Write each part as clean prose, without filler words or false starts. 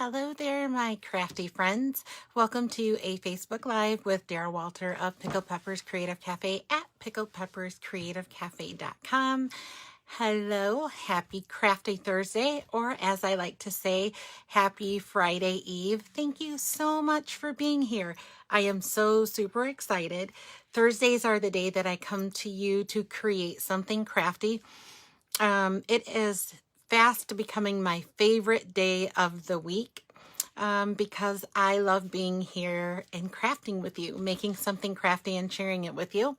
Hello there, my crafty friends. Welcome to a Facebook Live with Dara Walter of Pickled Peppers Creative Cafe at pickledpepperscreativecafe.com. Hello, happy crafty Thursday, or as I like to say, happy Friday Eve. Thank you so much for being here. I am so super excited. Thursdays are the day that I come to you to create something crafty. It is fast becoming my favorite day of the week because I love being here and crafting with you, making something crafty and sharing it with you.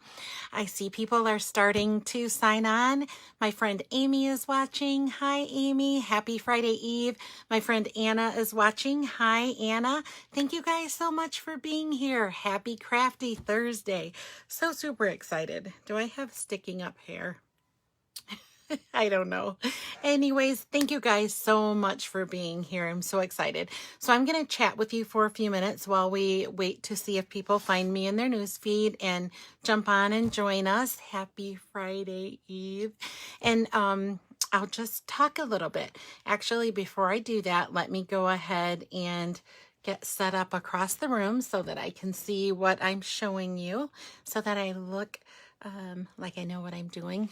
I see people are starting to sign on. My friend Amy is watching. Hi, Amy. Happy Friday Eve. My friend Anna is watching. Hi, Anna. Thank you guys so much for being here. Happy Crafty Thursday. So super excited. Do I have sticking up hair? I don't know. Anyways, thank you guys so much for being here. I'm so excited. So I'm going to chat with you for a few minutes while we wait to see if people find me in their newsfeed and jump on and join us. Happy Friday Eve. And I'll just talk a little bit. Actually, before I do that, let me go ahead and get set up across the room so that I can see what I'm showing you, so that I look like I know what I'm doing.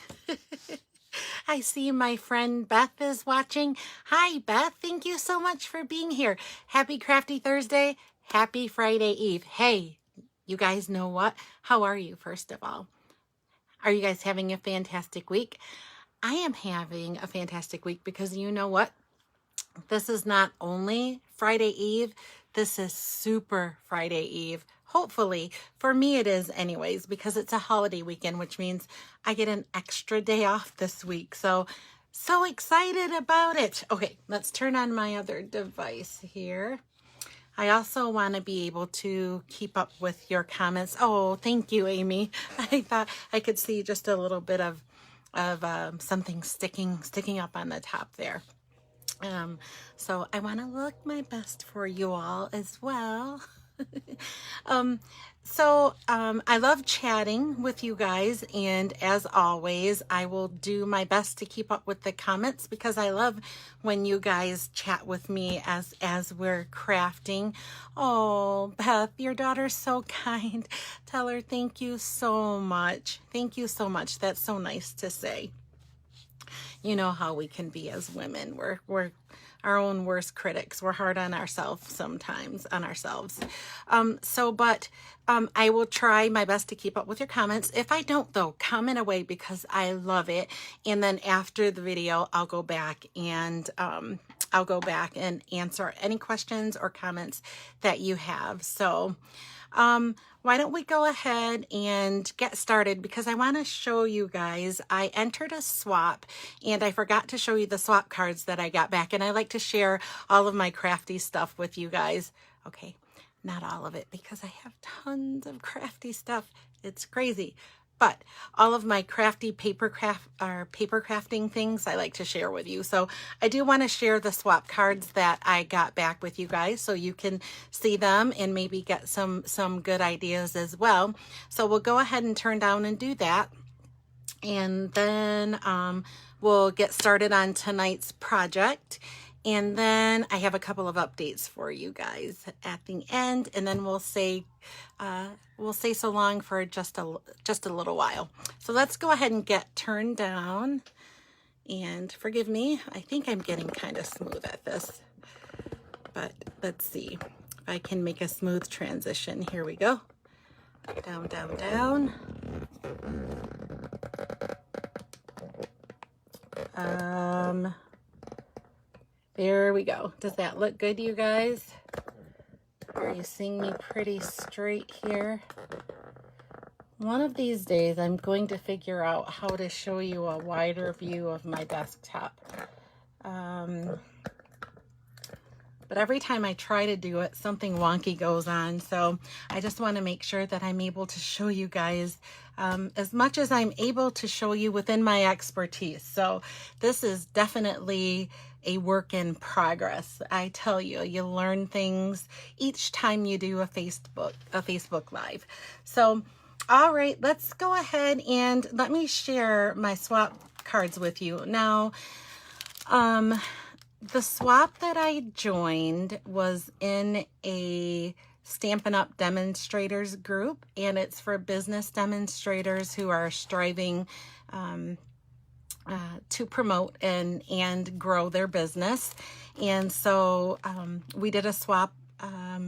I see my friend Beth is watching. Hi, Beth. Thank you so much for being here. Happy Crafty Thursday. Happy Friday Eve. Hey, you guys know what? How are you, first of all? Are you guys having a fantastic week? I am having a fantastic week because you know what? This is not only Friday Eve, this is Super Friday Eve. Hopefully, for me it is anyways, because it's a holiday weekend, which means I get an extra day off this week. So excited about it. Okay, let's turn on my other device here. I also want to be able to keep up with your comments. Oh, thank you, Amy. I thought I could see just a little bit of something sticking up on the top there. So I want to look my best for you all as well. I love chatting with you guys, and as always, I will do my best to keep up with the comments because I love when you guys chat with me as we're crafting. Oh, Beth, your daughter's so kind. Tell her thank you so much. Thank you so much. That's so nice to say. You know how we can be as women. We're our own worst critics. We're hard on ourselves sometimes, I will try my best to keep up with your comments. If I don't, though, comment away because I love it. And then after the video, I'll go back and answer any questions or comments that you have. So, why don't we go ahead and get started, because I want to show you guys, I entered a swap and I forgot to show you the swap cards that I got back, and I like to share all of my crafty stuff with you guys. Okay, not all of it because I have tons of crafty stuff. It's crazy. But all of my crafty paper crafting things I like to share with you. So I do want to share the swap cards that I got back with you guys so you can see them and maybe get some good ideas as well. So we'll go ahead and turn down and do that. And then we'll get started on tonight's project. And then I have a couple of updates for you guys at the end, and then we'll say so long for just a little while. So let's go ahead and get turned down. And forgive me, I think I'm getting kind of smooth at this, but let's see if I can make a smooth transition. Here we go. Down, down, down. There we go. Does that look good, you guys? Are you seeing me pretty straight here? One of these days, I'm going to figure out how to show you a wider view of my desktop. But every time I try to do it, something wonky goes on. So I just want to make sure that I'm able to show you guys as much as I'm able to show you within my expertise. So this is definitely a work in progress. I tell you, you learn things each time you do a Facebook Live. So, all right, let's go ahead and let me share my swap cards with you. Now, the swap that I joined was in a Stampin' Up! Demonstrators group, and it's for business demonstrators who are striving to promote and grow their business. And so we did a swap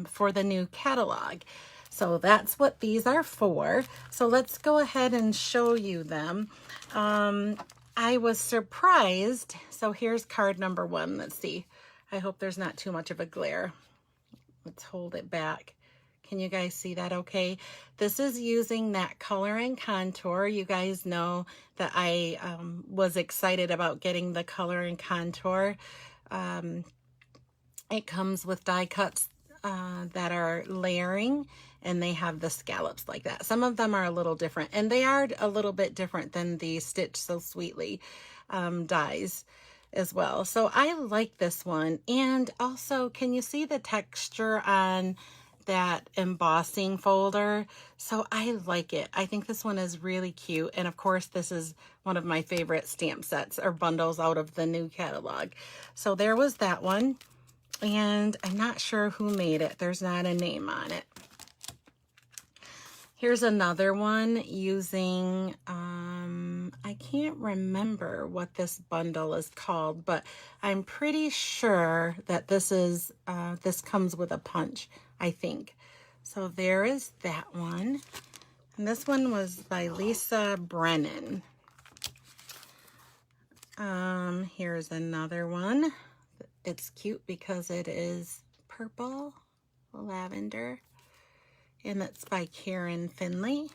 for the new catalog. So that's what these are for. So let's go ahead and show you them. I was surprised. So here's card number 1. Let's see. I hope there's not too much of a glare. Let's hold it back. Can you guys see that okay? This is using that color and contour. You guys know that I was excited about getting the color and contour. It comes with die cuts that are layering, and they have the scallops like that. Some of them are a little different, and they are a little bit different than the Stitch So Sweetly dies as well. So I like this one. And also, can you see the texture on that embossing folder? So I like it. I think this one is really cute. And of course, this is one of my favorite stamp sets or bundles out of the new catalog. So there was that one. And I'm not sure who made it. There's not a name on it. Here's another one using, I can't remember what this bundle is called, but I'm pretty sure that this is, this comes with a punch, I think. So there is that one. And this one was by Lisa Brennan. Here's another one. It's cute because it is purple, lavender, and it's by Karen Finley.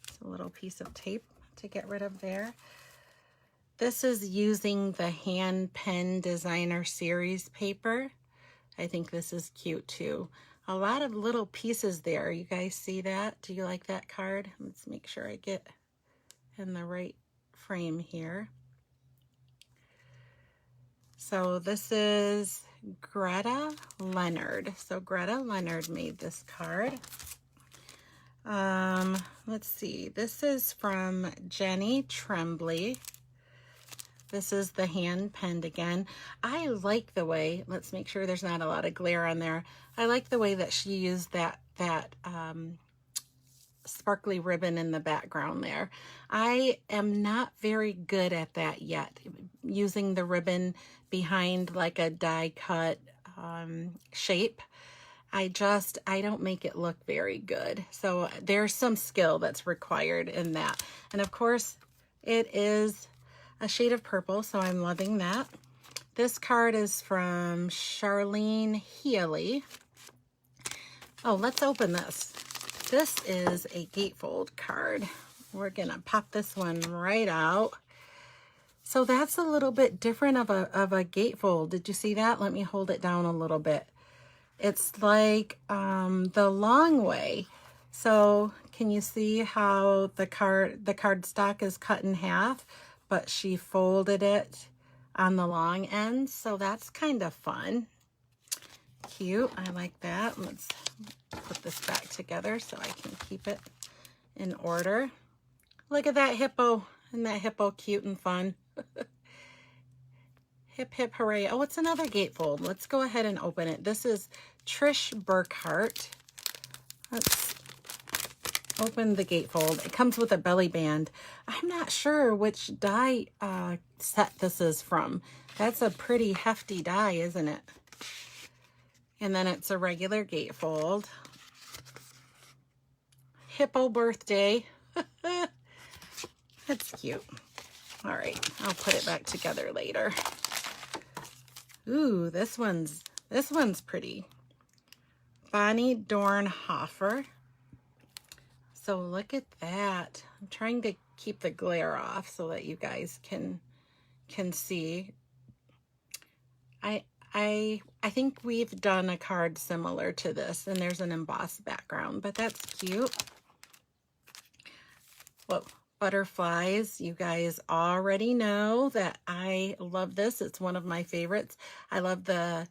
It's a little piece of tape to get rid of there. This is using the Hand Pen Designer Series paper. I think this is cute too. A lot of little pieces there. You guys see that? Do you like that card? Let's make sure I get in the right frame here. So this is Greta Leonard. So Greta Leonard made this card. Let's see. This is from Jenny Tremblay. This is the hand penned again. I like the way, let's make sure there's not a lot of glare on there. I like the way that she used that sparkly ribbon in the background there. I am not very good at that yet, using the ribbon behind like a die cut shape. I don't make it look very good. So there's some skill that's required in that. And of course it is a shade of purple, so I'm loving that. This card is from Charlene Healy. Oh, let's open this. This is a gatefold card. We're gonna pop this one right out. So that's a little bit different of a gatefold. Did you see that? Let me hold it down a little bit. It's like the long way. So can you see how the cardstock is cut in half, but she folded it on the long end? So that's kind of fun. Cute. I like that. Let's put this back together so I can keep it in order. Look at that hippo. Isn't that hippo cute and fun? Hip, hip, hooray. Oh, it's another gatefold. Let's go ahead and open it. This is Trish Burkhart. Let's open the gatefold. It comes with a belly band. I'm not sure which die set this is from. That's a pretty hefty die, isn't it? And then it's a regular gatefold. Hippo birthday. That's cute. All right, I'll put it back together later. Ooh, this one's pretty. Bonnie Dornhofer. So look at that. I'm trying to keep the glare off so that you guys can see. I think we've done a card similar to this, and there's an embossed background, but that's cute. Whoa. Butterflies. You guys already know that I love this. It's one of my favorites. I love the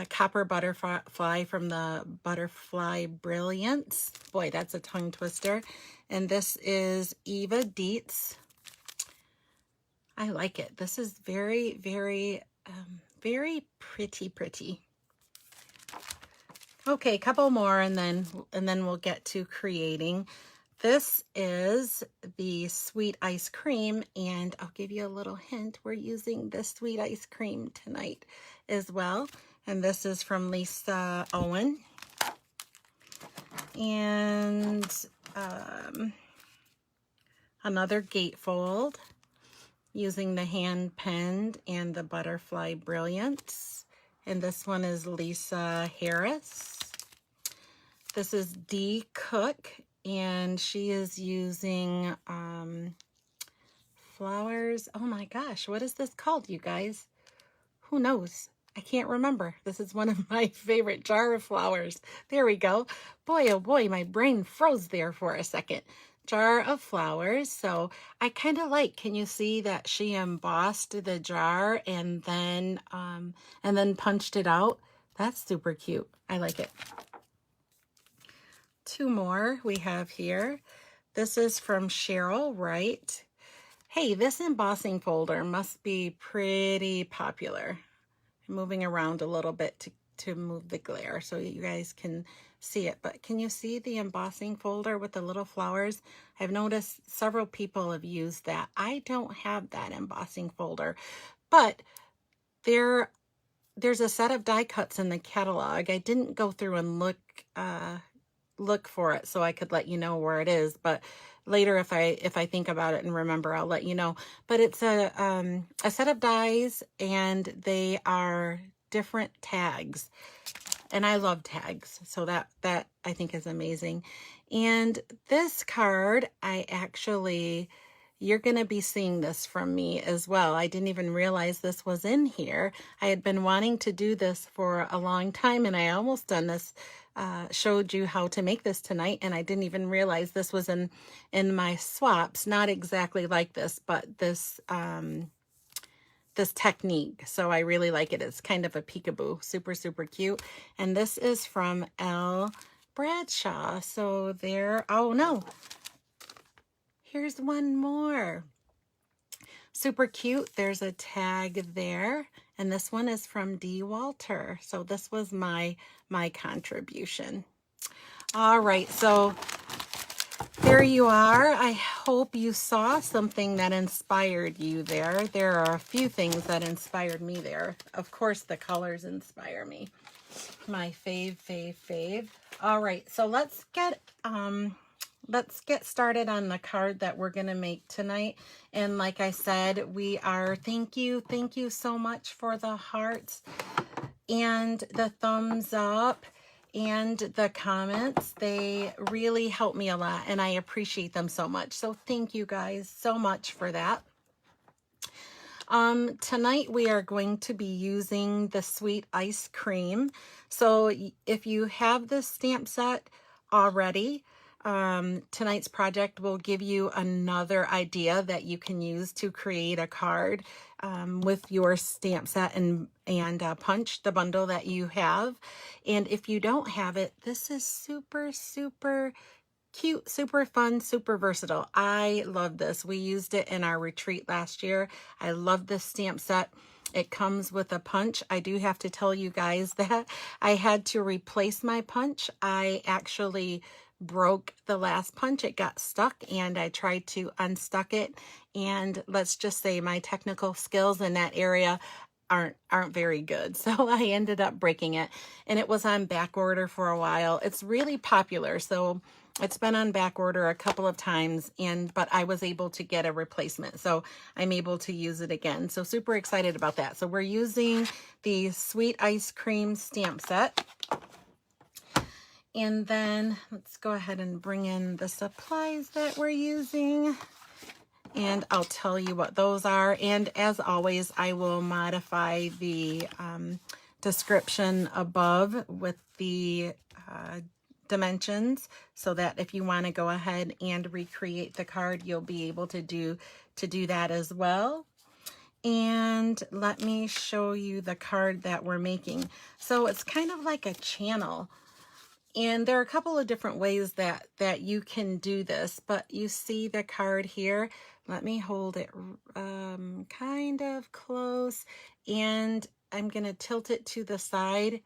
copper butterfly from the Butterfly Brilliance. Boy, that's a tongue twister. And this is Eva Dietz. I like it. This is very, very very pretty, pretty. Okay, a couple more and then we'll get to creating. This is the sweet ice cream, and I'll give you a little hint. We're using the sweet ice cream tonight as well. And this is from Lisa Owen. And another gatefold using the hand penned and the butterfly brilliance. And this one is Lisa Harris. This is Dee Cook, and she is using flowers. Oh my gosh, what is this called, you guys? Who knows? I can't remember. This is one of my favorite jar of flowers. There we go. Boy, oh boy, my brain froze there for a second. Jar of flowers. So I kind of like, can you see that she embossed the jar and then punched it out? That's super cute. I like it. Two more we have here. This is from Cheryl Wright. Hey, this embossing folder must be pretty popular. I'm moving around a little bit to move the glare so you guys can see it. But can you see the embossing folder with the little flowers? I've noticed several people have used that. I don't have that embossing folder, but there's a set of die cuts in the catalog. I didn't go through and look for it so I could let you know where it is, but later if I think about it and remember, I'll let you know. But it's a set of dies, and they are different tags, and I love tags, so that I think is amazing. And this card, you're going to be seeing this from me as well. I didn't even realize this was in here. I had been wanting to do this for a long time, and I almost done this, showed you how to make this tonight, and I didn't even realize this was in my swaps. Not exactly like this, but this technique. So I really like it. It's kind of a peekaboo. Super, super cute. And this is from L. Bradshaw. So there, oh no. Here's one more. Super cute. There's a tag there. And this one is from D. Walter. So this was my contribution. All right. So there you are. I hope you saw something that inspired you there. There are a few things that inspired me there. Of course, the colors inspire me. My fave. All right. So let's get started on the card that we're going to make tonight. And like I said, thank you so much for the hearts and the thumbs up and the comments. They really help me a lot, and I appreciate them so much. So thank you guys so much for that. Tonight we are going to be using the sweet ice cream. So if you have this stamp set already, tonight's project will give you another idea that you can use to create a card with your stamp set and punch the bundle that you have. And if you don't have it, this is super, super cute, super fun, super versatile. I love this. We used it in our retreat last year. I love this stamp set. It comes with a punch. I do have to tell you guys that I had to replace my punch. I actually broke the last punch. It got stuck, and I tried to unstuck it, and let's just say my technical skills in that area aren't very good, so I ended up breaking it, and it was on back order for a while. It's really popular, so it's been on back order a couple of times, but I was able to get a replacement, so I'm able to use it again. So super excited about that. So we're using the sweet ice cream stamp set. And then let's go ahead and bring in the supplies that we're using. And I'll tell you what those are. And as always, I will modify the description above with the dimensions, so that if you want to go ahead and recreate the card, you'll be able to do that as well. And let me show you the card that we're making. So it's kind of like a channel. And there are a couple of different ways that you can do this, but you see the card here. Let me hold it kind of close. And I'm going to tilt it to the side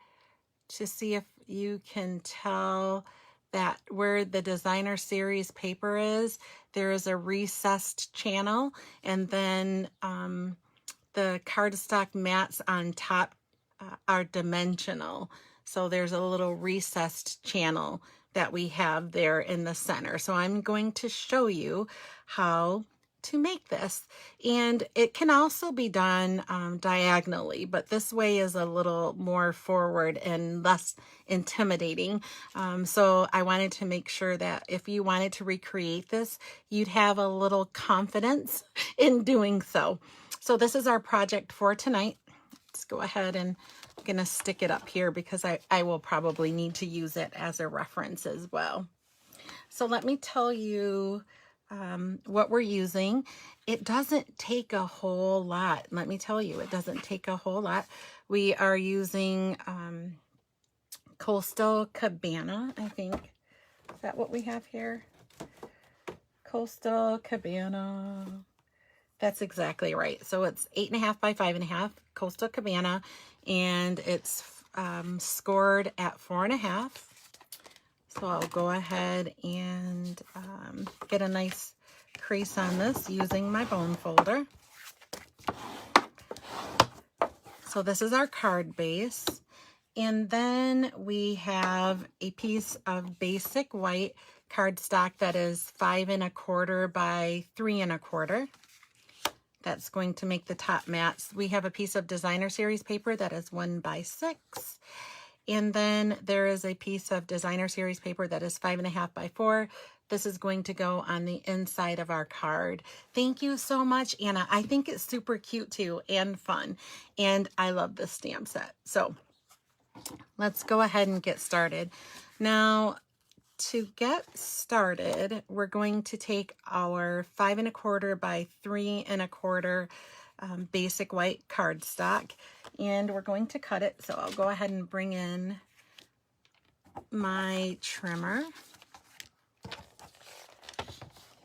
to see if you can tell that where the designer series paper is, there is a recessed channel, and then the cardstock mats on top are dimensional. So there's a little recessed channel that we have there in the center. So I'm going to show you how to make this, and it can also be done diagonally, but this way is a little more forward and less intimidating. So I wanted to make sure that if you wanted to recreate this, you'd have a little confidence in doing so. So this is our project for tonight. Let's go ahead, and I'm gonna stick it up here because I will probably need to use it as a reference as well. So let me tell you what we're using. It doesn't take a whole lot. Let me tell you, it doesn't take a whole lot. We are using Coastal Cabana, I think. Is that what we have here? Coastal Cabana. That's exactly right. So it's 8.5 by 5.5, Coastal Cabana, and it's scored at 4.5. So I'll go ahead and get a nice crease on this using my bone folder. So this is our card base. And then we have a piece of basic white cardstock that is 5 1/4 by 3 1/4. That's going to make the top mats. We have a piece of designer series paper that is 1 by 6. And then there is a piece of designer series paper that is 5.5 by 4. This is going to go on the inside of our card. Thank you so much, Anna. I think it's super cute too and fun. And I love this stamp set. So let's go ahead and get started. Now, to get started, we're going to take our 5 1/4 by 3 1/4 basic white cardstock, and we're going to cut it. So I'll go ahead and bring in my trimmer.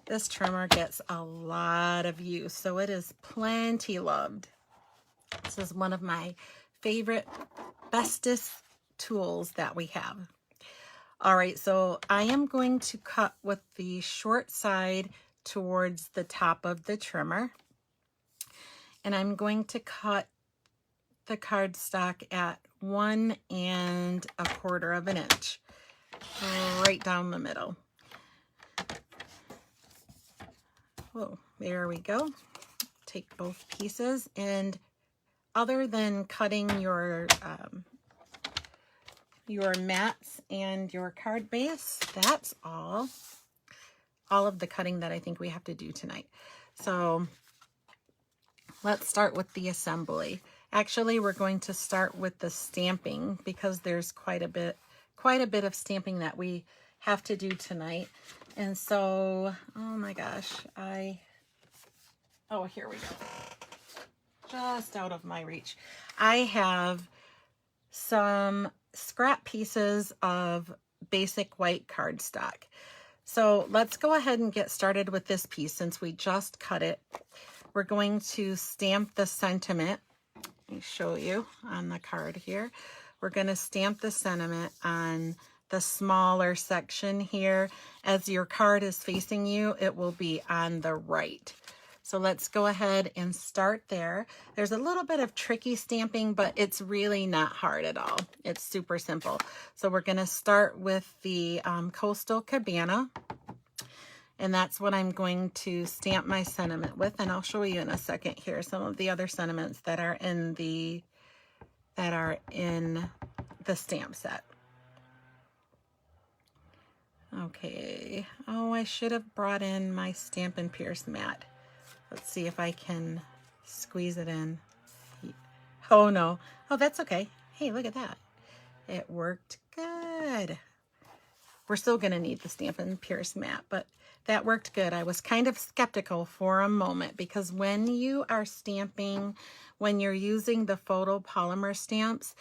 This trimmer gets a lot of use, so it is plenty loved. This is one of my favorite, bestest tools that we have. All right, so I am going to cut with the short side towards the top of the trimmer. And I'm going to cut the cardstock at 1 1/4 inch, right down the middle. Oh, there we go. Take both pieces, and other than cutting your mats and your card base, that's all of the cutting that I think we have to do tonight. So let's start with the assembly. Actually, we're going to start with the stamping because there's quite a bit of stamping that we have to do tonight. And so, oh my gosh, oh, here we go. Just out of my reach. I have some scrap pieces of basic white cardstock. So let's go ahead and get started with this piece since we just cut it. We're going to stamp the sentiment. Let me show you on the card here. We're going to stamp the sentiment on the smaller section here. As your card is facing you, it will be on the right. So let's go ahead and start there. There's a little bit of tricky stamping, but it's really not hard at all. It's super simple. So we're going to start with the Coastal Cabana. And that's what I'm going to stamp my sentiment with. And I'll show you in a second here some of the other sentiments that are in the stamp set. Okay. Oh, I should have brought in my Stampin' Pierce mat. Let's see if I can squeeze it in. Oh no. Oh, that's okay. Hey, look at that. It worked good. We're still going to need the Stampin' Pierce mat, but that worked good. I was kind of skeptical for a moment because when you are stamping, when you're using the photopolymer stamps,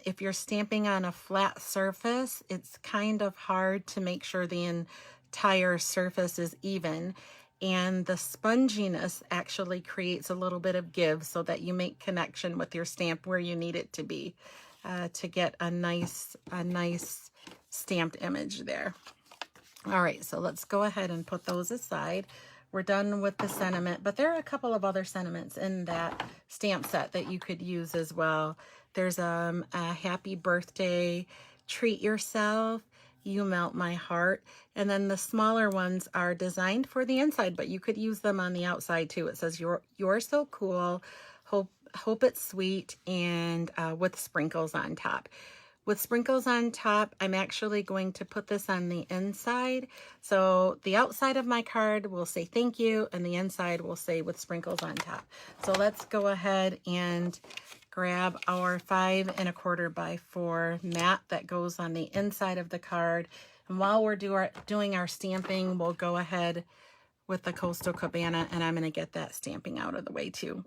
if you're stamping on a flat surface, it's kind of hard to make sure the entire surface is even. and the sponginess actually creates a little bit of give so that you make connection with your stamp where you need it to be to get a nice stamped image there. All right, so let's go ahead and put those aside. We're done with the sentiment, but there are a couple of other sentiments in that stamp set that you could use as well. There's a happy birthday, treat yourself, you melt my heart, and then the smaller ones are designed for the inside, but you could use them on the outside too. It says you're so cool, hope it's sweet, and with sprinkles on top. With sprinkles on top, I'm actually going to put this on the inside. So the outside of my card will say thank you, and the inside will say with sprinkles on top. So let's go ahead and grab our 5 1/4 by 4 mat that goes on the inside of the card. And while we're doing our stamping, we'll go ahead with the Coastal Cabana, and I'm going to get that stamping out of the way too.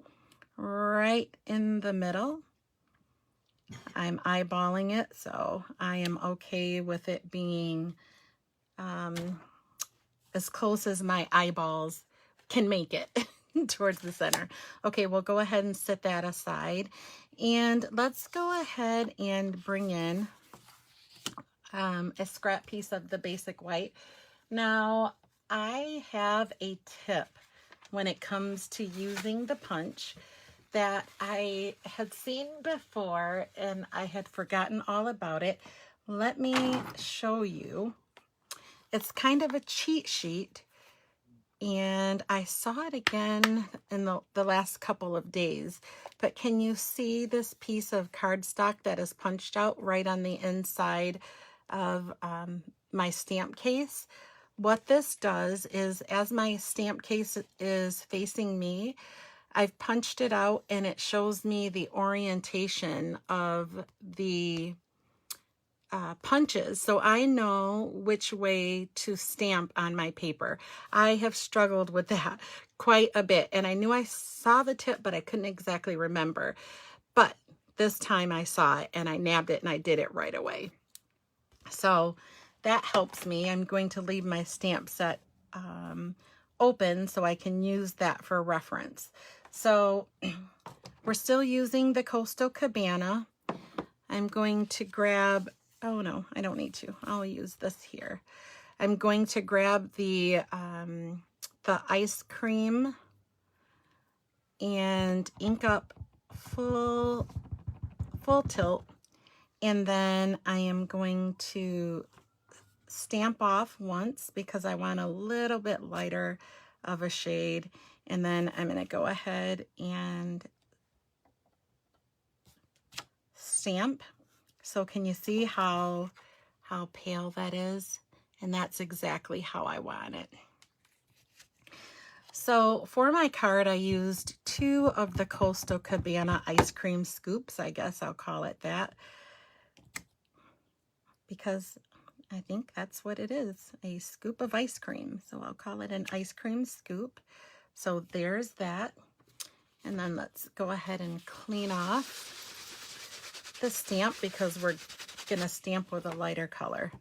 Right in the middle. I'm eyeballing it, so I am okay with it being as close as my eyeballs can make it towards the center. Okay, we'll go ahead and set that aside. And let's go ahead and bring in a scrap piece of the basic white. Now, I have a tip when it comes to using the punch that I had seen before and I had forgotten all about it. Let me show you. It's kind of a cheat sheet, and I saw it again in the last couple of days. But can you see this piece of cardstock that is punched out right on the inside of my stamp case? What this does is, as my stamp case is facing me, I've punched it out and it shows me the orientation of the punches, so I know which way to stamp on my paper. I have struggled with that quite a bit, and I knew I saw the tip, but I couldn't exactly remember. But this time I saw it and I nabbed it and I did it right away. So that helps me. I'm going to leave my stamp set open so I can use that for reference. So we're still using the Coastal Cabana. I'm going to grab, oh no, I don't need to. I'll use this here. I'm going to grab the ice cream and ink up full tilt. And then I am going to stamp off once because I want a little bit lighter of a shade. And then I'm going to go ahead and stamp. So can you see how pale that is? And that's exactly how I want it. So for my card, I used 2 of the Coastal Cabana ice cream scoops. I guess I'll call it that, because I think that's what it is, a scoop of ice cream. So I'll call it an ice cream scoop. So there's that. And then let's go ahead and clean off the stamp because we're gonna stamp with a lighter color.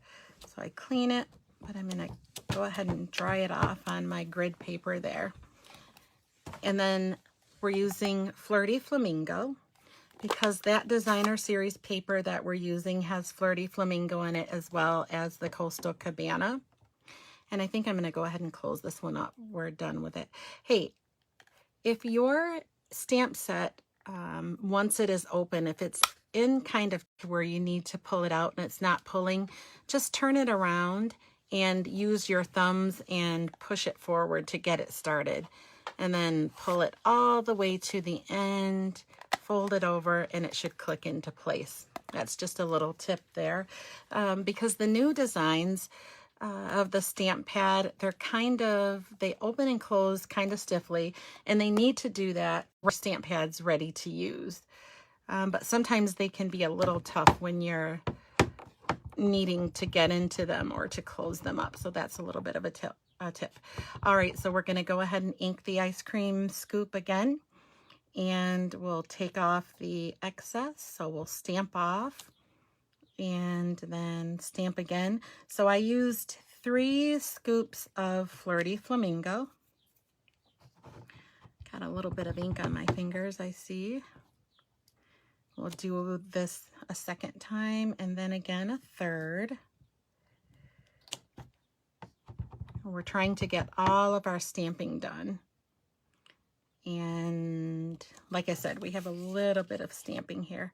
So I clean it, but I'm gonna go ahead and dry it off on my grid paper there. And then we're using Flirty Flamingo because that designer series paper that we're using has Flirty Flamingo in it as well as the Coastal Cabana. And I think I'm going to go ahead and close this one up. We're done with it. Hey, if your stamp set, once it is open, if it's in kind of where you need to pull it out and it's not pulling, just turn it around and use your thumbs and push it forward to get it started. And then pull it all the way to the end, fold it over, and it should click into place. That's just a little tip there. Because the new designs of the stamp pad, they open and close kind of stiffly, and they need to do that for stamp pads ready to use. But sometimes they can be a little tough when you're needing to get into them or to close them up. So that's a little bit of a tip. All right, so we're going to go ahead and ink the ice cream scoop again, and we'll take off the excess. So we'll stamp off and then stamp again. So I used 3 scoops of Flirty Flamingo, Got a little bit of ink on my fingers, I see. We'll do this a second time and then again a third. We're trying to get all of our stamping done. And like I said, we have a little bit of stamping here.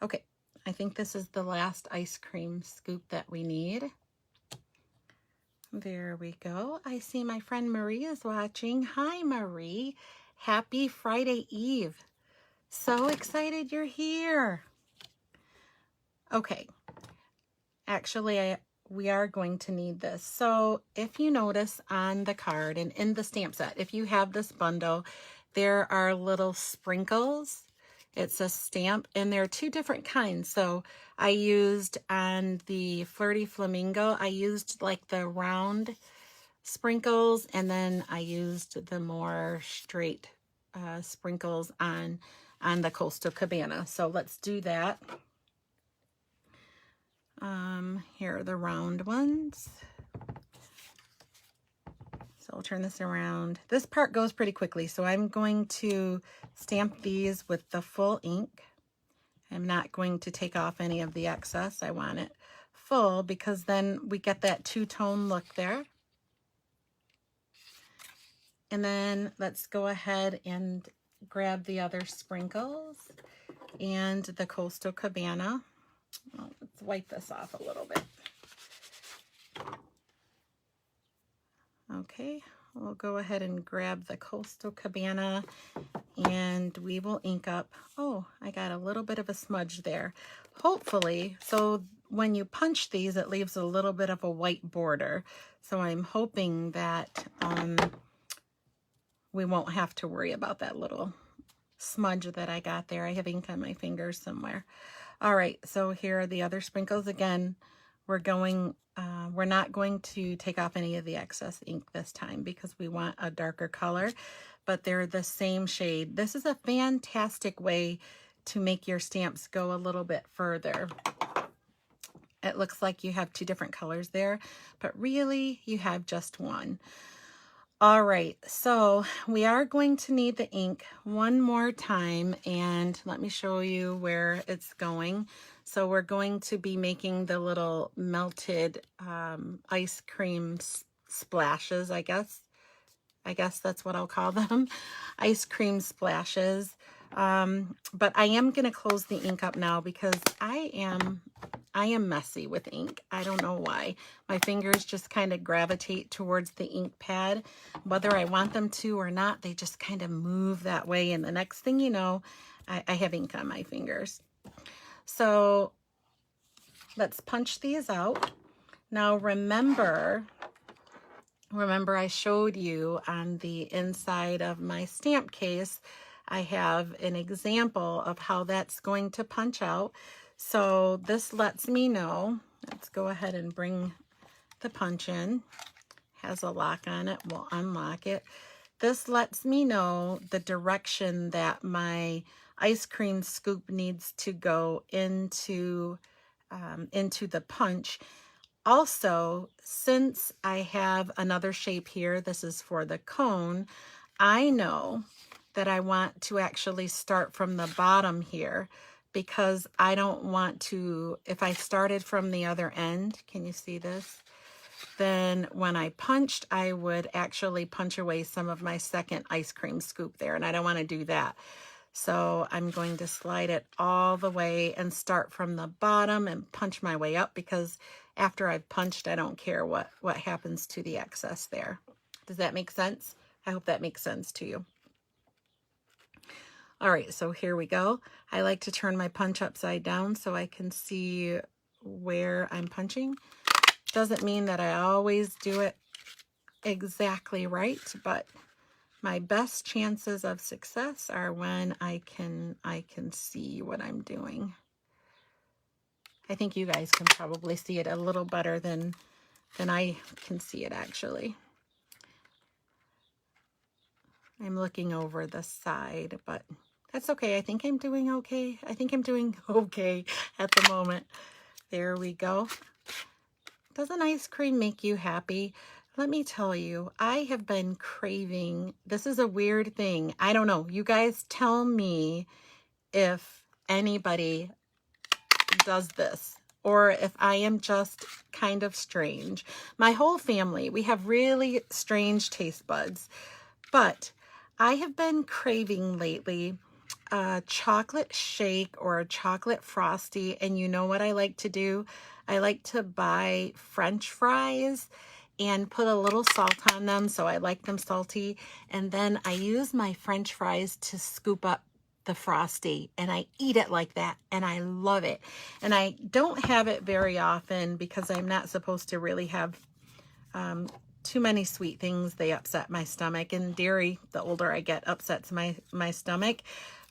Okay, I think this is the last ice cream scoop that we need. There we go. I see my friend Marie is watching. Hi, Marie. Happy Friday Eve. So excited you're here. Okay, actually, we are going to need this. So if you notice on the card and in the stamp set, if you have this bundle, there are little sprinkles. It's a stamp and there are two different kinds. So I used on the Flirty Flamingo, I used like the round sprinkles, and then I used the more straight sprinkles on the Coastal Cabana. So let's do that. Here are the round ones. So I'll turn this around. This part goes pretty quickly, so I'm going to stamp these with the full ink. I'm not going to take off any of the excess. I want it full because then we get that two-tone look there. And then let's go ahead and grab the other sprinkles and the Coastal Cabana. Well, let's wipe this off a little bit. Okay, we'll go ahead and grab the Coastal Cabana and we will ink up. Oh, I got a little bit of a smudge there. Hopefully, so when you punch these, it leaves a little bit of a white border. So I'm hoping that we won't have to worry about that little smudge that I got there. I have ink on my fingers somewhere. All right, so here are the other sprinkles. Again, we're not going to take off any of the excess ink this time because we want a darker color, but they're the same shade. This is a fantastic way to make your stamps go a little bit further. It looks like you have two different colors there, but really you have just one. All right, so we are going to need the ink one more time, and let me show you where it's going. So we're going to be making the little melted ice cream splashes, I guess. I guess that's what I'll call them, ice cream splashes. But I am going to close the ink up now because I am messy with ink. I don't know why. My fingers just kind of gravitate towards the ink pad. Whether I want them to or not, they just kind of move that way. And the next thing you know, I have ink on my fingers. So let's punch these out. Now remember I showed you on the inside of my stamp case, I have an example of how that's going to punch out. So this lets me know. Let's go ahead and bring the punch in. Has a lock on it. We'll unlock it. This lets me know the direction that my ice cream scoop needs to go into the punch. Also, since I have another shape here, this is for the cone, I know that I want to actually start from the bottom here because I don't want to, if I started from the other end, can you see this? Then when I punched, I would actually punch away some of my second ice cream scoop there, and I don't want to do that. So I'm going to slide it all the way and start from the bottom and punch my way up because after I've punched, I don't care what happens to the excess there. Does that make sense? I hope that makes sense to you. All right, so here we go. I like to turn my punch upside down so I can see where I'm punching. Doesn't mean that I always do it exactly right, but my best chances of success are when I can see what I'm doing. I think you guys can probably see it a little better than I can see it actually. I'm looking over the side, but that's okay. I think I'm doing okay. I think I'm doing okay at the moment. There we go. Doesn't ice cream make you happy? let me tell you, I have been craving, this is a weird thing. I don't know. You guys tell me if anybody does this or if I am just kind of strange. My whole family, we have really strange taste buds, but I have been craving lately a chocolate shake or a chocolate frosty. And you know what I like to do? I like to buy French fries and put a little salt on them, so I like them salty. And then I use my French fries to scoop up the frosty, and I eat it like that, and I love it. And I don't have it very often because I'm not supposed to really have too many sweet things. They upset my stomach, and dairy, the older I get, upsets my stomach.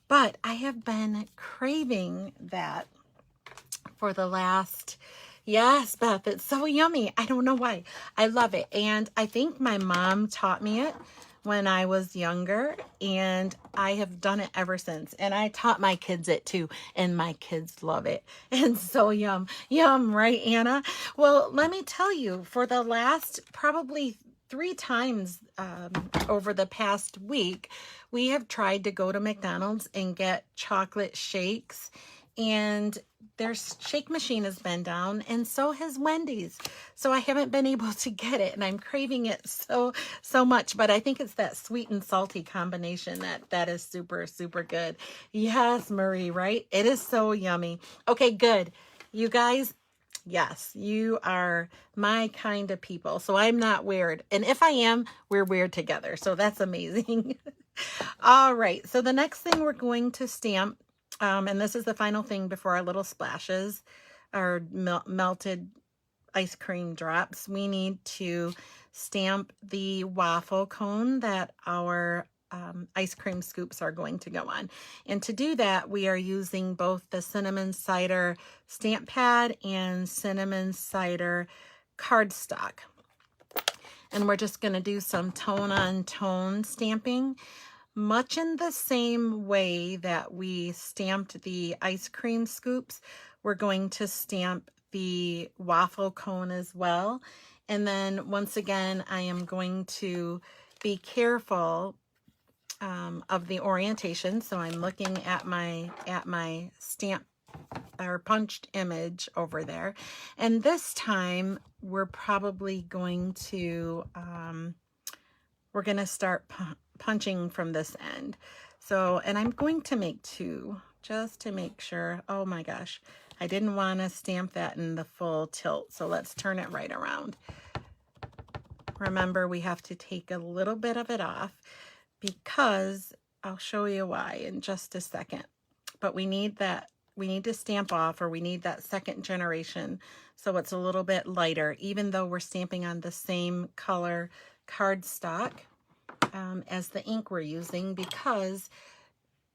But I have been craving that for the last, yes, Beth, it's so yummy. I don't know why. I love it. And I think my mom taught me it when I was younger, and I have done it ever since. And I taught my kids it too, and my kids love it. And so yum, right, Anna? Well, let me tell you, for the last probably 3 times over the past week, we have tried to go to McDonald's and get chocolate shakes, and their shake machine has been down, and so has Wendy's. So I haven't been able to get it, and I'm craving it so much. But I think it's that sweet and salty combination that is super, super good. Yes, Marie, right? It is so yummy. Okay, good. You guys, yes, you are my kind of people. So I'm not weird. And if I am, we're weird together. So that's amazing. All right. So the next thing we're going to stamp, and this is the final thing before our little splashes, our melted ice cream drops. We need to stamp the waffle cone that our ice cream scoops are going to go on. And to do that, we are using both the cinnamon cider stamp pad and cinnamon cider cardstock. And we're just going to do some tone on tone stamping, much in the same way that we stamped the ice cream scoops. We're going to stamp the waffle cone as well. And then once again, I am going to be careful of the orientation. So I'm looking at my stamp or punched image over there. And this time we're probably going to, we're going to start punching from this end. So, and I'm going to make 2 just to make sure. Oh my gosh, I didn't want to stamp that in the full tilt. So let's turn it right around. Remember, we have to take a little bit of it off because I'll show you why in just a second. But we need that, we need to stamp off, or we need that second generation so it's a little bit lighter, even though we're stamping on the same color cardstock as the ink we're using, because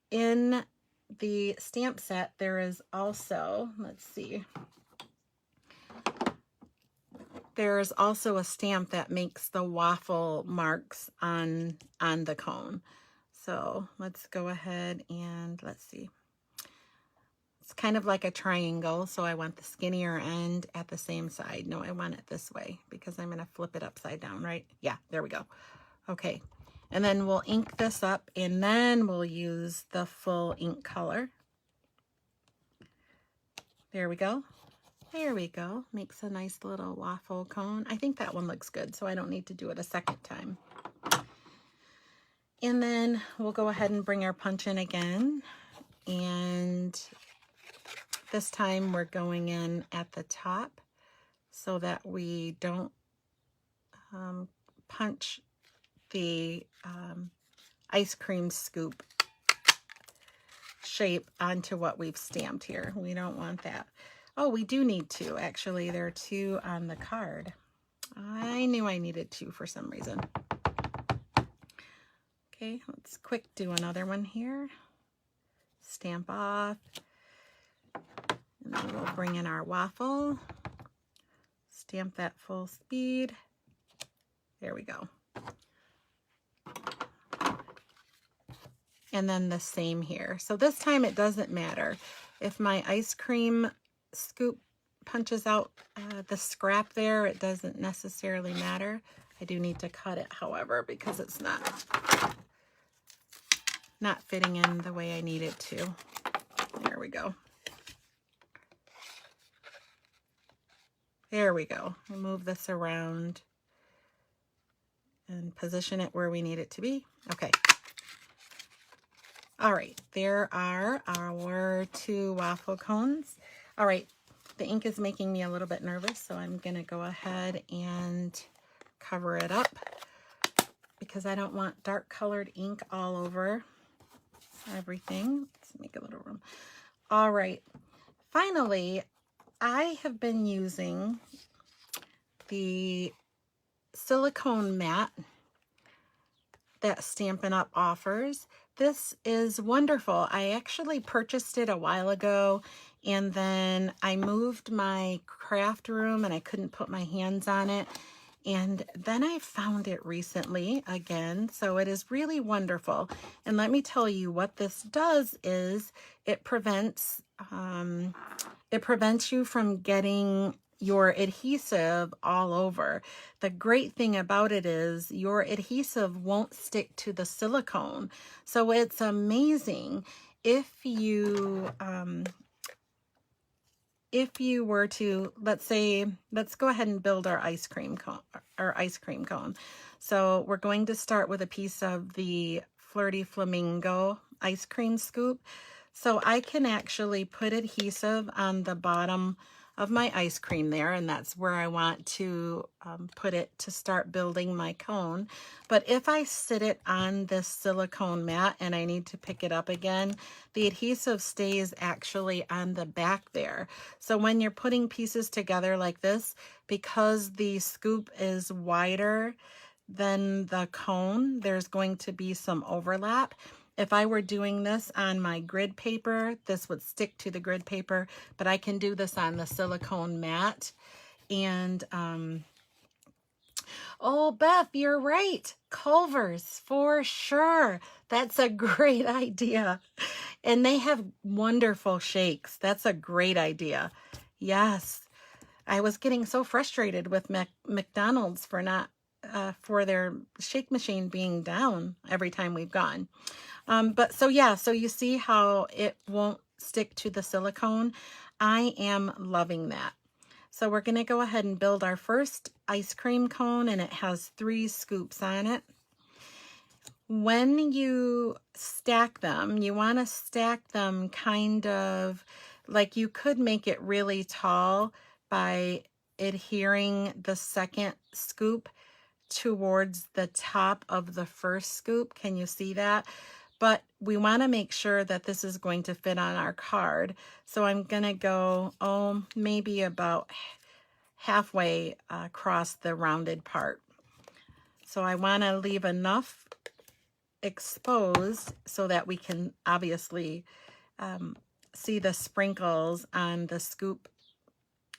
in the stamp set there is also, let's see, there's also a stamp that makes the waffle marks on the cone. So let's go ahead and let's see. It's kind of like a triangle, so I want the skinnier end at the same side. No, I want it this way because I'm going to flip it upside down, right? Yeah, there we go. Okay, and then we'll ink this up, and then we'll use the full ink color. There we go. There we go. Makes a nice little waffle cone. I think that one looks good, so I don't need to do it a second time. And then we'll go ahead and bring our punch in again. And this time we're going in at the top so that we don't punch the ice cream scoop shape onto what we've stamped here. We don't want that. Oh, we do need 2. Actually, there are 2 on the card. I knew I needed 2 for some reason. Okay, let's quick do another one here. Stamp off. And then we'll bring in our waffle. Stamp that full speed. There we go. And then the same here. So this time it doesn't matter. If my ice cream scoop punches out the scrap there, it doesn't necessarily matter. I do need to cut it, however, because it's not fitting in the way I need it to. There we go. There we go. I move this around and position it where we need it to be. Okay. All right, there are our 2 waffle cones. All right, the ink is making me a little bit nervous, so I'm going to go ahead and cover it up because I don't want dark colored ink all over everything. Let's make a little room. All right, finally, I have been using the silicone mat that Stampin' Up! Offers. This is wonderful. I actually purchased it a while ago, and then I moved my craft room and I couldn't put my hands on it. And then I found it recently again, so it is really wonderful. And let me tell you what this does is it prevents you from getting your adhesive all over. The great thing about it is your adhesive won't stick to the silicone. So it's amazing if you were to, let's go ahead and build our ice cream cone. So we're going to start with a piece of the Flirty Flamingo ice cream scoop. So I can actually put adhesive on the bottom of my ice cream there, and that's where I want to put it to start building my cone. But if I sit it on this silicone mat and I need to pick it up again, the adhesive stays actually on the back there. So when you're putting pieces together like this, because the scoop is wider than the cone, there's going to be some overlap. If I were doing this on my grid paper, this would stick to the grid paper, but I can do this on the silicone mat. And, oh, Beth, you're right. Culver's, for sure. That's a great idea. And they have wonderful shakes. That's a great idea. Yes. I was getting so frustrated with McDonald's for their shake machine being down every time we've gone. So you see how it won't stick to the silicone. I am loving that. So we're going to go ahead and build our first ice cream cone, and it has 3 scoops on it. When you stack them, you want to stack them kind of like you could make it really tall by adhering the second scoop towards the top of the first scoop. Can you see that? But we want to make sure that this is going to fit on our card. So I'm going to go, maybe about halfway across the rounded part. So I want to leave enough exposed so that we can obviously see the sprinkles on the scoop,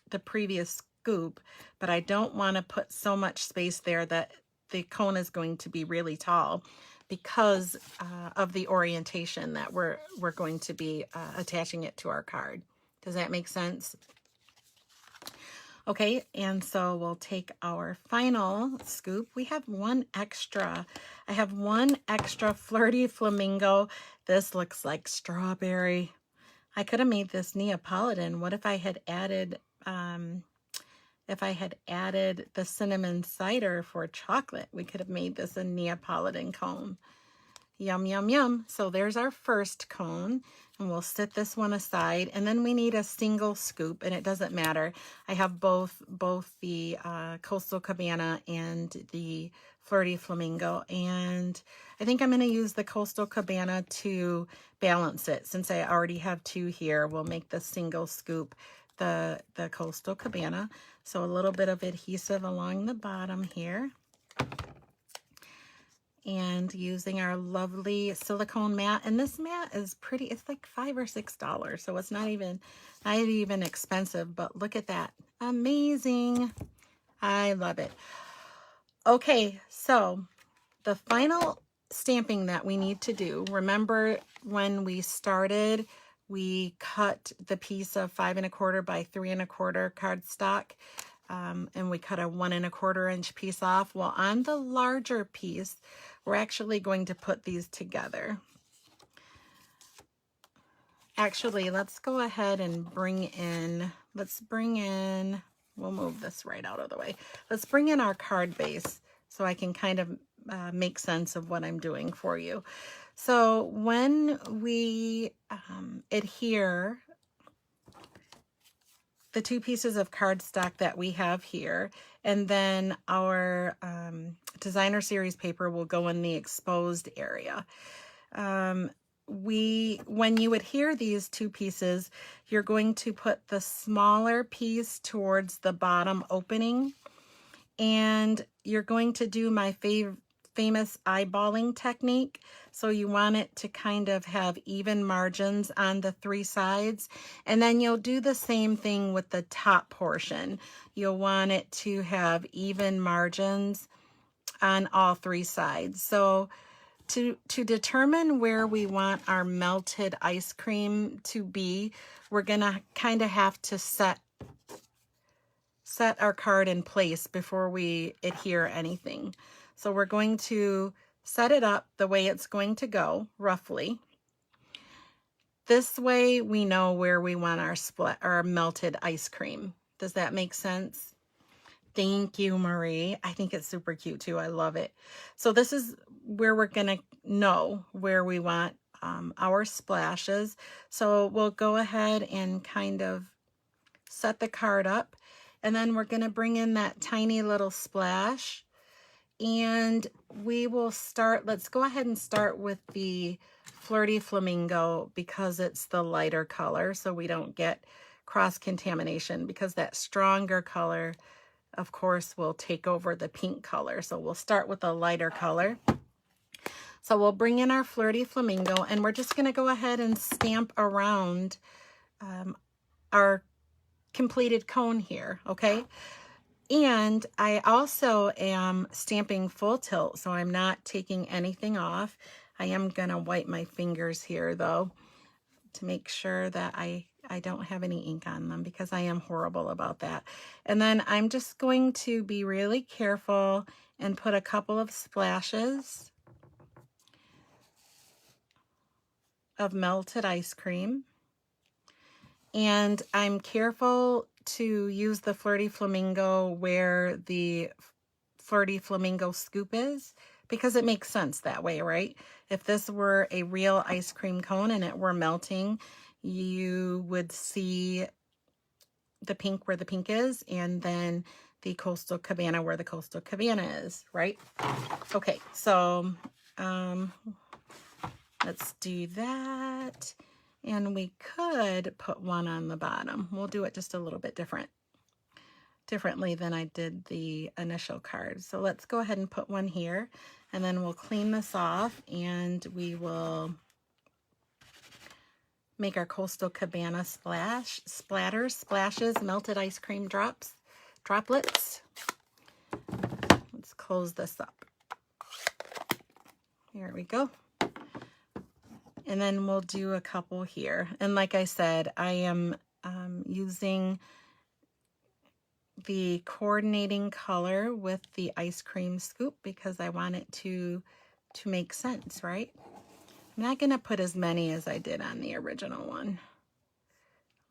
the previous scoop, but I don't want to put so much space there that the cone is going to be really tall, because of the orientation that we're going to be attaching it to our card. Does that make sense? Okay, and so we'll take our final scoop. We have one extra. I have one extra Flirty Flamingo. This looks like strawberry. I could have made this Neapolitan. What if I had added the cinnamon cider for chocolate? We could have made this a Neapolitan cone. Yum, yum, yum. So there's our first cone, and we'll set this one aside. And then we need a single scoop, and it doesn't matter. I have both the Coastal Cabana and the Flirty Flamingo, and I think I'm going to use the Coastal Cabana to balance it. Since I already have 2 here, we'll make the single scoop the Coastal Cabana. So a little bit of adhesive along the bottom here. And using our lovely silicone mat. And this mat is pretty, it's like $5 or $6. So it's not even expensive, but look at that. Amazing. I love it. Okay, so the final stamping that we need to do, remember when we started, we cut the piece of 5 1/4 by 3 1/4 cardstock. and we cut a 1 1/4 inch piece off. Well, on the larger piece, we're actually going to put these together. Actually, let's go ahead and we'll move this right out of the way. Let's bring in our card base so I can kind of make sense of what I'm doing for you. So when we adhere the 2 pieces of cardstock that we have here, and then our designer series paper will go in the exposed area. When you adhere these 2 pieces, you're going to put the smaller piece towards the bottom opening, and you're going to do my famous eyeballing technique. So you want it to kind of have even margins on the 3 sides, and then you'll do the same thing with the top portion. You'll want it to have even margins on all 3 sides. So to determine where we want our melted ice cream to be, we're gonna kind of have to set our card in place before we adhere anything. So we're going to set it up the way it's going to go, roughly. This way we know where we want our melted ice cream. Does that make sense? Thank you, Marie. I think it's super cute too. I love it. So this is where we're going to know where we want our splashes. So we'll go ahead and kind of set the card up, and then we're going to bring in that tiny little splash, and we will start. Let's go ahead and start with the Flirty Flamingo because it's the lighter color, so we don't get cross-contamination, because that stronger color, of course, will take over the pink color. So we'll start with a lighter color. So we'll bring in our Flirty Flamingo, and we're just going to go ahead and stamp around our completed cone here, okay? And I also am stamping full tilt, so I'm not taking anything off. I am going to wipe my fingers here, though, to make sure that I don't have any ink on them, because I am horrible about that. And then I'm just going to be really careful and put a couple of splashes of melted ice cream. And I'm careful to use the Flirty Flamingo where the Flirty Flamingo scoop is, because it makes sense that way, right? If this were a real ice cream cone and it were melting, you would see the pink where the pink is, and then the Coastal Cabana where the Coastal Cabana is, right? Okay, so let's do that. And we could put one on the bottom. We'll do it just a little bit differently than I did the initial card. So let's go ahead and put one here, and then we'll clean this off, and we will make our Coastal Cabana splashes, melted ice cream droplets. Let's close this up. Here we go. And then we'll do a couple here. And like I said, I am using the coordinating color with the ice cream scoop because I want it to make sense, right? I'm not going to put as many as I did on the original one.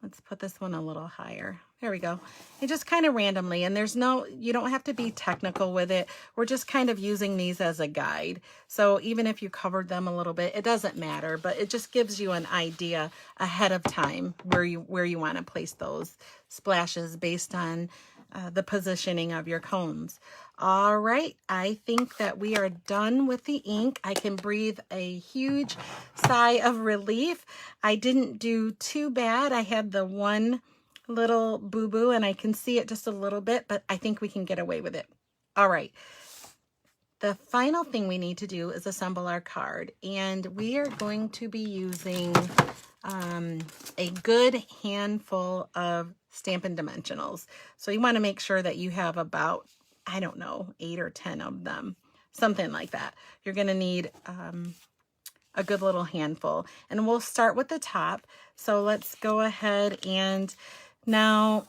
Let's put this one a little higher. There we go. And just kind of randomly, and you don't have to be technical with it. We're just kind of using these as a guide. So even if you covered them a little bit, it doesn't matter, but it just gives you an idea ahead of time where you want to place those splashes based on the positioning of your cones. All right, I think that we are done with the ink. I can breathe a huge sigh of relief. I didn't do too bad. I had the one little boo-boo and I can see it just a little bit, but I think we can get away with it. All right. The final thing we need to do is assemble our card, and we are going to be using a good handful of Stampin' Dimensionals. So you want to make sure that you have about, I don't know, 8 or 10 of them, something like that. You're going to need a good little handful, and we'll start with the top. So let's go ahead, and now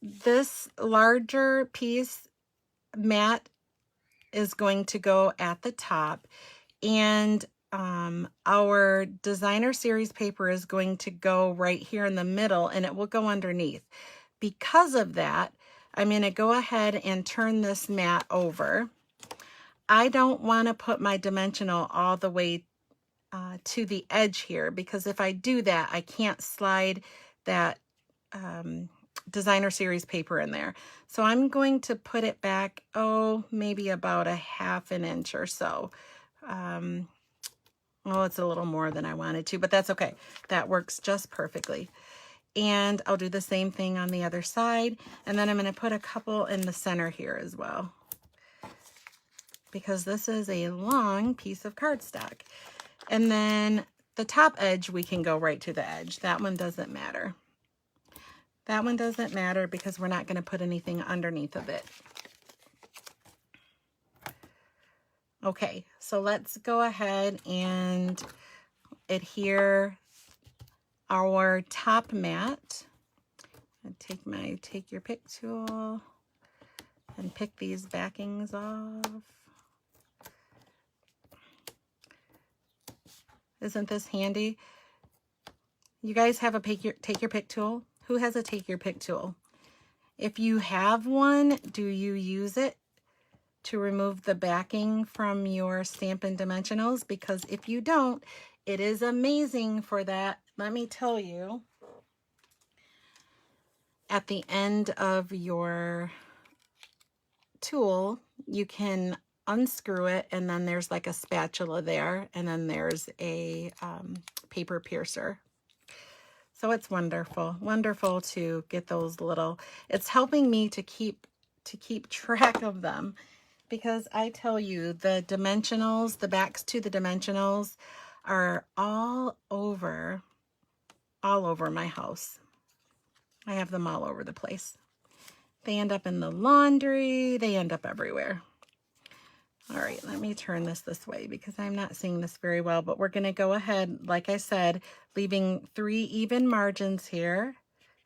this larger piece matte is going to go at the top, and our designer series paper is going to go right here in the middle, and it will go underneath. Because of that, I'm going to go ahead and turn this mat over. I don't want to put my dimensional all the way to the edge here, because if I do that, I can't slide that designer series paper in there. So I'm going to put it back, oh, maybe about a ½ an inch or so. Oh, it's a little more than I wanted to, but that's okay. That works just perfectly. And I'll do the same thing on the other side. And then I'm going to put a couple in the center here as well, because this is a long piece of cardstock. And then the top edge, we can go right to the edge. That one doesn't matter. That one doesn't matter because we're not going to put anything underneath of it. Okay, so let's go ahead and adhere our top mat. Take your pick tool and pick these backings off. Isn't this handy? You guys have a take your pick tool? Who has a take your pick tool? If you have one, do you use it to remove the backing from your Stampin Dimensionals? Because if you don't, it is amazing for that. Let me tell you, at the end of your tool, you can unscrew it, and then there's like a spatula there, and then there's a paper piercer. So it's wonderful, wonderful to get those little, it's helping me to keep track of them, because I tell you, the dimensionals, the backs to the dimensionals are all over my house. I have them all over the place. They end up in the laundry, they end up everywhere. All right, let me turn this way because I'm not seeing this very well, but we're going to go ahead, like I said, leaving 3 even margins here,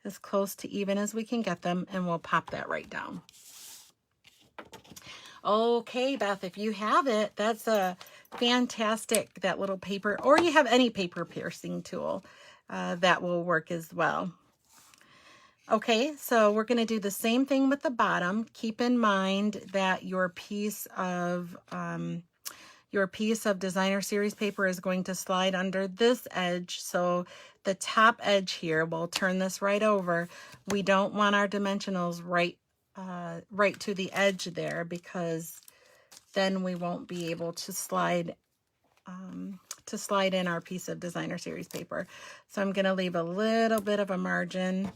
as close to even as we can get them, and we'll pop that right down. Okay, Beth, if you have it, that's a fantastic, that little paper, or you have any paper piercing tool, that will work as well. Okay, so we're going to do the same thing with the bottom. Keep in mind that your piece of designer series paper is going to slide under this edge. So the top edge here, we'll turn this right over. We don't want our dimensionals right to the edge there, because then we won't be able to slide in our piece of designer series paper. So I'm going to leave a little bit of a margin.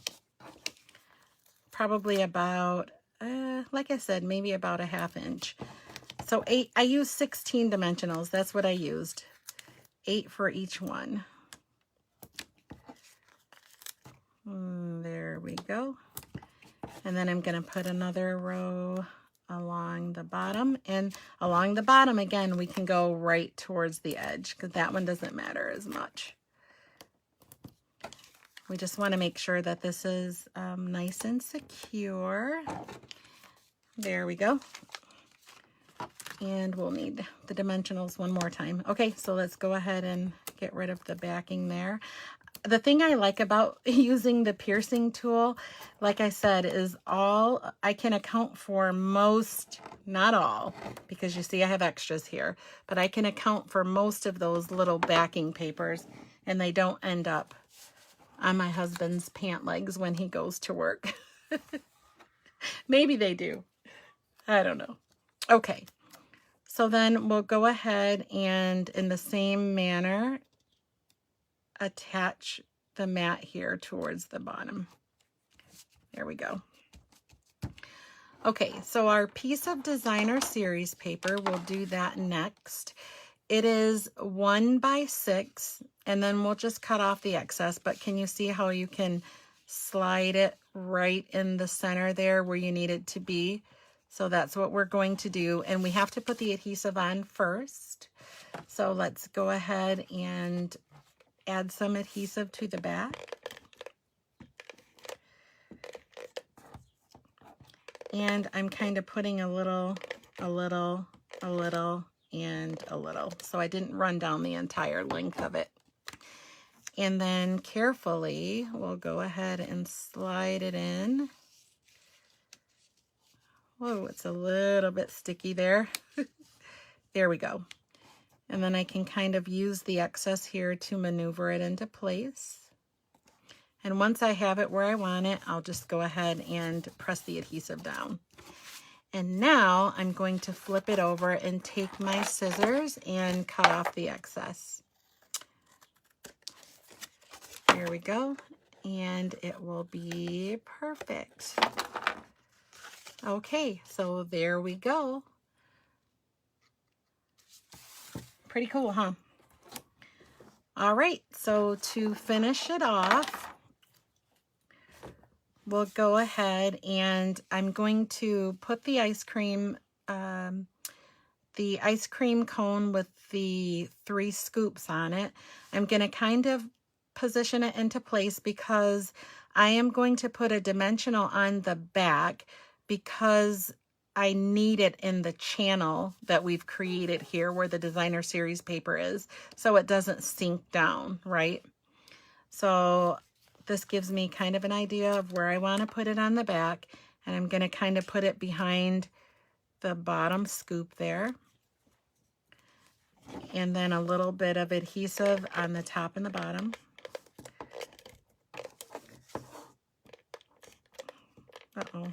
Probably about, like I said, maybe about a ½ inch. So 8, I used 16 dimensionals. That's what I used. 8 for each one. There we go. And then I'm going to put another row along the bottom. And along the bottom, again, we can go right towards the edge, because that one doesn't matter as much. We just want to make sure that this is nice and secure. There we go. And we'll need the dimensionals one more time. Okay, so let's go ahead and get rid of the backing there. The thing I like about using the piercing tool, like I said, is I can account for most, not all, because you see I have extras here, but I can account for most of those little backing papers, and they don't end up on my husband's pant legs when he goes to work. Maybe they do. I don't know. Okay. So then we'll go ahead and, in the same manner, attach the mat here towards the bottom. There we go. Okay, so our piece of designer series paper, we'll do that next. It is 1 by 6, and then we'll just cut off the excess, but can you see how you can slide it right in the center there where you need it to be? So that's what we're going to do, and we have to put the adhesive on first. So let's go ahead and add some adhesive to the back. And I'm kind of putting a little, and a little. So I didn't run down the entire length of it. And then carefully, we'll go ahead and slide it in. Whoa, it's a little bit sticky there. There we go. And then I can kind of use the excess here to maneuver it into place. And once I have it where I want it, I'll just go ahead and press the adhesive down. And now I'm going to flip it over and take my scissors and cut off the excess. There we go. And it will be perfect. Okay, so there we go. Pretty cool, huh? All right, so to finish it off, we'll go ahead and I'm going to put the ice cream cone with the 3 scoops on it. I'm going to kind of position it into place because I am going to put a dimensional on the back because I need it in the channel that we've created here where the designer series paper is, so it doesn't sink down, right? So this gives me kind of an idea of where I want to put it on the back, and I'm going to kind of put it behind the bottom scoop there. And then a little bit of adhesive on the top and the bottom. Uh-oh,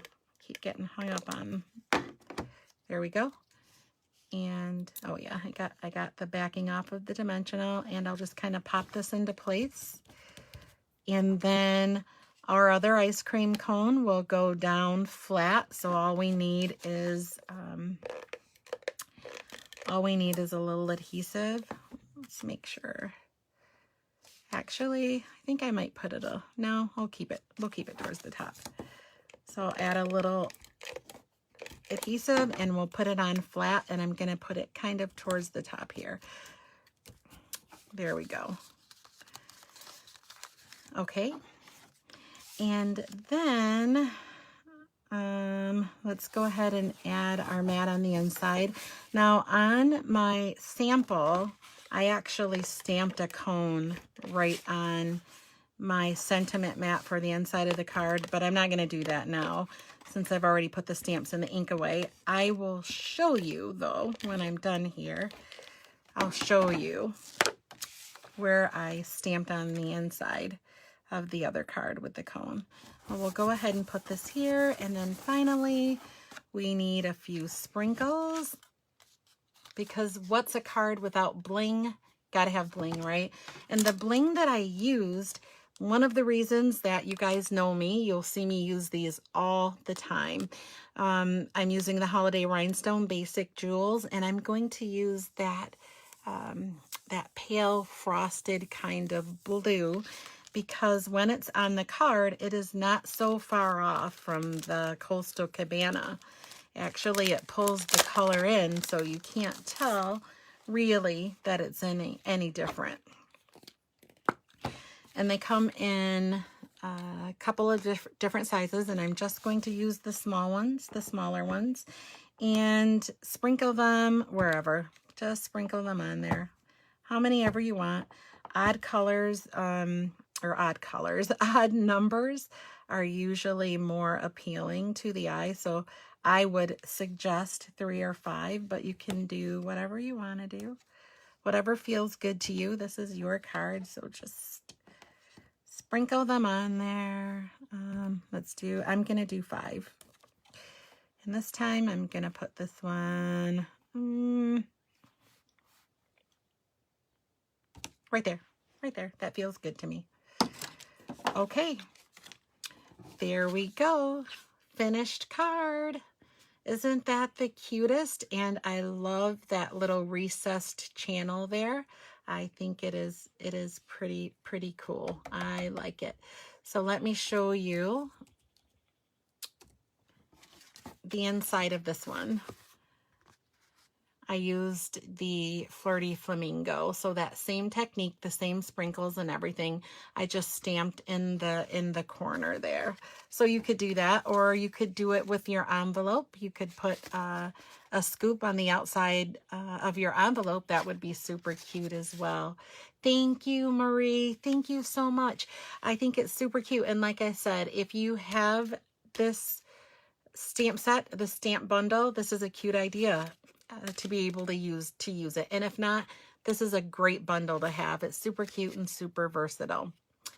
keep getting hung up on. There we go. And oh yeah, I got the backing off of the dimensional, and I'll just kind of pop this into place. And then our other ice cream cone will go down flat. So all we need is a little adhesive. Let's make sure. Actually, I think I might put it no, we'll keep it towards the top. So I'll add a little adhesive and we'll put it on flat, and I'm going to put it kind of towards the top here. There we go. Okay. And then let's go ahead and add our mat on the inside. Now on my sample, I actually stamped a cone right on my sentiment mat for the inside of the card, but I'm not going to do that now since I've already put the stamps and the ink away. I will show you though when I'm done here. I'll show you where I stamped on the inside of the other card with the cone. Well, we'll go ahead and put this here, and then finally we need a few sprinkles, because what's a card without bling? Gotta have bling, right? And the bling that I used, one of the reasons that you guys know me, you'll see me use these all the time. I'm using the Holiday Rhinestone Basic Jewels, and I'm going to use that that pale frosted kind of blue, because when it's on the card, it is not so far off from the Coastal Cabana. Actually, it pulls the color in, so you can't tell really that it's any different. And they come in a couple of different sizes, and I'm just going to use the small ones, the smaller ones, and sprinkle them wherever. Just sprinkle them on there, how many ever you want. Odd colors, odd numbers are usually more appealing to the eye, so I would suggest 3 or 5, but you can do whatever you want to do, whatever feels good to you. This is your card, so just sprinkle them on there. I'm gonna do 5, and this time I'm gonna put this one right there. That feels good to me. Okay, there we go. Finished card. Isn't that the cutest? And I love that little recessed channel there. I think it is pretty cool. I like it. So let me show you the inside of this one. I used the Flirty Flamingo. So that same technique, the same sprinkles and everything, I just stamped in the corner there. So you could do that, or you could do it with your envelope. You could put a scoop on the outside of your envelope. That would be super cute as well. Thank you, Marie. Thank you so much. I think it's super cute. And like I said, if you have this stamp set, the stamp bundle, this is a cute idea to be able to use it. And if not, this is a great bundle to have. It's super cute and super versatile.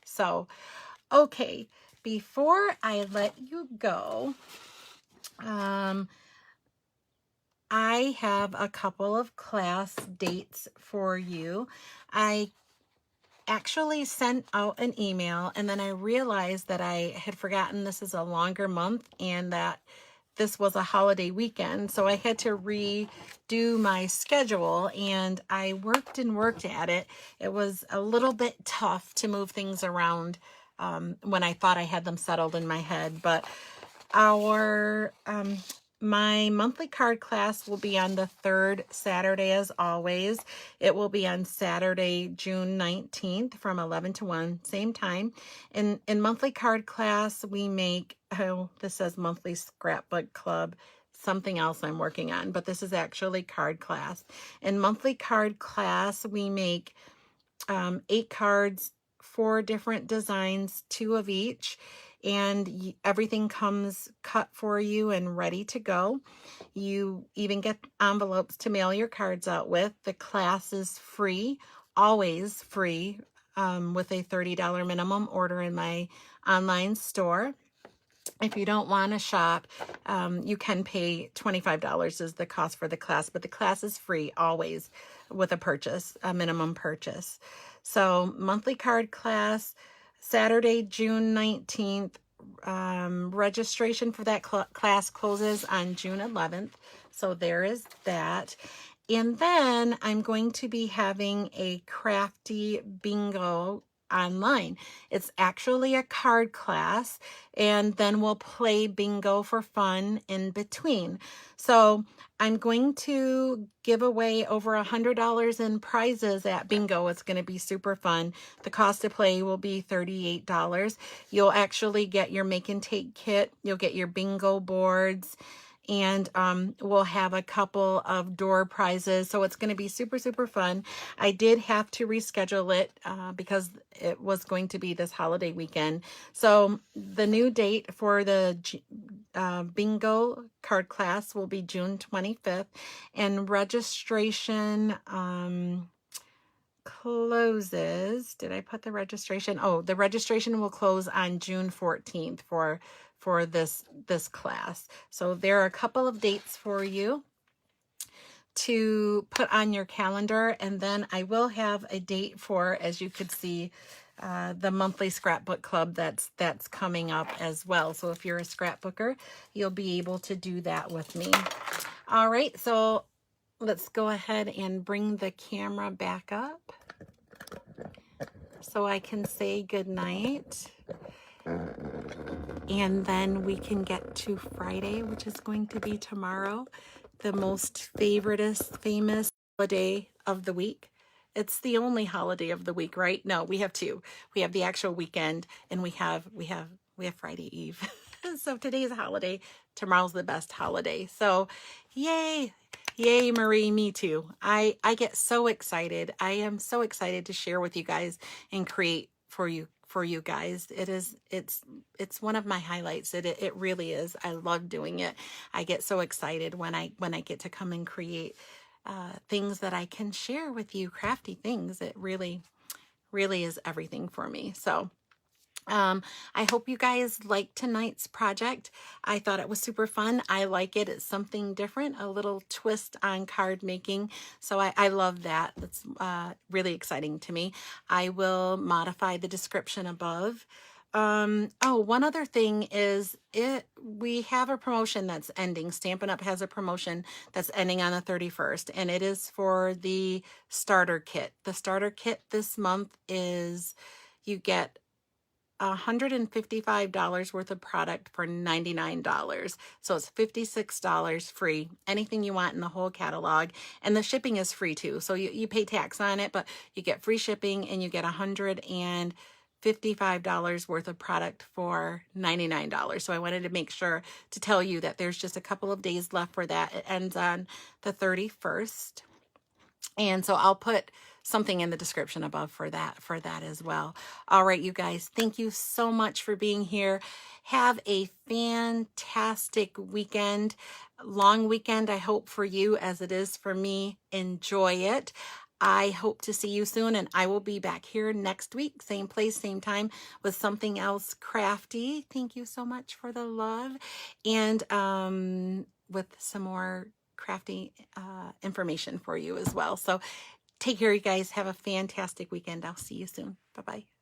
So, okay, before I let you go, I have a couple of class dates for you. I actually sent out an email, and then I realized that I had forgotten this is a longer month and that this was a holiday weekend. So I had to redo my schedule, and I worked and worked at it. It was a little bit tough to move things around when I thought I had them settled in my head. But my monthly card class will be on the third Saturday as always. It will be on Saturday, June 19th from 11 to 1, same time. In monthly card class, we make, this says monthly scrapbook club, something else I'm working on, but this is actually card class. In monthly card class, we make 8 cards, 4 different designs, 2 of each, and everything comes cut for you and ready to go. You even get envelopes to mail your cards out with. The class is free, always free, with a $30 minimum order in my online store. If you don't want to shop, you can pay $25 is the cost for the class, but the class is free always with a purchase, a minimum purchase. So monthly card class, Saturday, June 19th. Registration for that class closes on June 11th. So there is that. And then I'm going to be having a crafty bingo online. It's actually a card class, and then we'll play bingo for fun in between. So I'm going to give away over $100 in prizes at bingo. It's going to be super fun. The cost to play will be $38. You'll actually get your make and take kit. You'll get your bingo boards, and we'll have a couple of door prizes. So it's going to be super, super fun. I did have to reschedule it because it was going to be this holiday weekend. So the new date for the bingo card class will be June 25th, and registration closes. Did I put the registration? Oh, the registration will close on June 14th for this class. So there are a couple of dates for you to put on your calendar, and then I will have a date for, as you could see, the monthly scrapbook club that's coming up as well. So if you're a scrapbooker, you'll be able to do that with me. All right, so let's go ahead and bring the camera back up so I can say good night. And then we can get to Friday, which is going to be tomorrow, the most famous holiday of the week. It's the only holiday of the week, right? No, we have 2. We have the actual weekend, and we have Friday Eve. So today's a holiday. Tomorrow's the best holiday. So yay. Yay, Marie, me too. I get so excited. I am so excited to share with you guys and create for you guys. It's one of my highlights. It really is. I love doing it. I get so excited when I get to come and create things that I can share with you, crafty things. It really, really is everything for me. So I hope you guys liked tonight's project. I thought it was super fun. I like it. It's something different, a little twist on card making. So I love that. That's really exciting to me. I will modify the description above. One other thing is we have a promotion that's ending. Stampin' Up! Has a promotion that's ending on the 31st, and it is for the starter kit. The starter kit this month is you get $155 worth of product for $99. So it's $56 free. Anything you want in the whole catalog. And the shipping is free too. So you pay tax on it, but you get free shipping and you get $155 worth of product for $99. So I wanted to make sure to tell you that there's just a couple of days left for that. It ends on the 31st. And so I'll put something in the description above for that as well. All right, you guys, thank you so much for being here. Have a fantastic weekend, long weekend, I hope, for you as it is for me. Enjoy it. I hope to see you soon, and I will be back here next week, same place, same time, with something else crafty. Thank you so much for the love, and with some more crafty information for you as well. So take care, you guys. Have a fantastic weekend. I'll see you soon. Bye-bye.